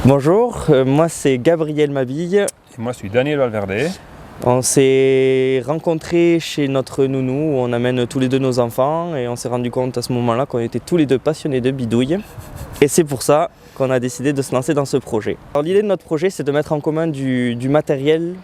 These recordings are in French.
Bonjour, moi c'est Gabriel Mabille. Et moi je suis Daniel Valverde. On s'est rencontrés chez notre nounou où on amène tous les deux nos enfants et on s'est rendu compte à ce moment-là qu'on était tous les deux passionnés de bidouilles. Et c'est pour ça qu'on a décidé de se lancer dans ce projet. Alors l'idée de notre projet, c'est de mettre en commun du matériel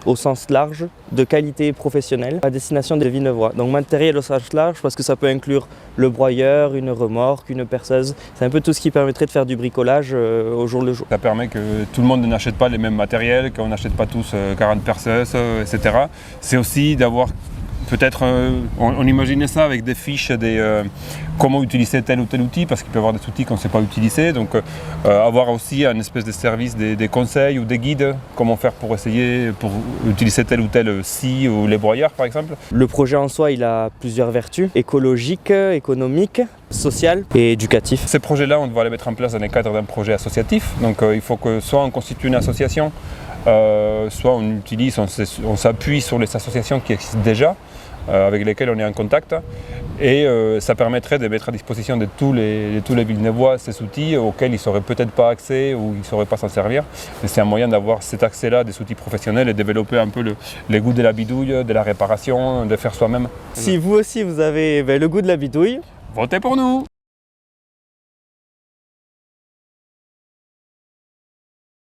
au sens large, de qualité professionnelle, à destination des Villeneuvois. Donc matériel au sens large parce que ça peut inclure le broyeur, une remorque, une perceuse. C'est un peu tout ce qui permettrait de faire du bricolage au jour le jour. Ça permet que tout le monde n'achète pas les mêmes matériels, qu'on n'achète pas tous 40 perceuses, etc. C'est aussi d'avoir peut-être, on imaginait ça avec des fiches, comment utiliser tel ou tel outil, parce qu'il peut y avoir des outils qu'on ne sait pas utiliser. Donc avoir aussi un espèce de service, des conseils ou des guides, comment faire pour utiliser tel ou tel scie ou les broyeurs par exemple. Le projet en soi, il a plusieurs vertus, écologiques, économiques, sociales et éducatives. Ces projets-là, on doit les mettre en place dans le cadre d'un projet associatif. Donc il faut que soit on constitue une association, soit on s'appuie sur les associations qui existent déjà, avec lesquelles on est en contact, et ça permettrait de mettre à disposition de tous les Villeneuvois ces outils auxquels ils ne sauraient peut-être pas accès ou ils ne sauraient pas s'en servir. Et c'est un moyen d'avoir cet accès-là, des outils professionnels, et développer un peu les goûts de la bidouille, de la réparation, de faire soi-même. Si vous aussi vous avez le goût de la bidouille, votez pour nous!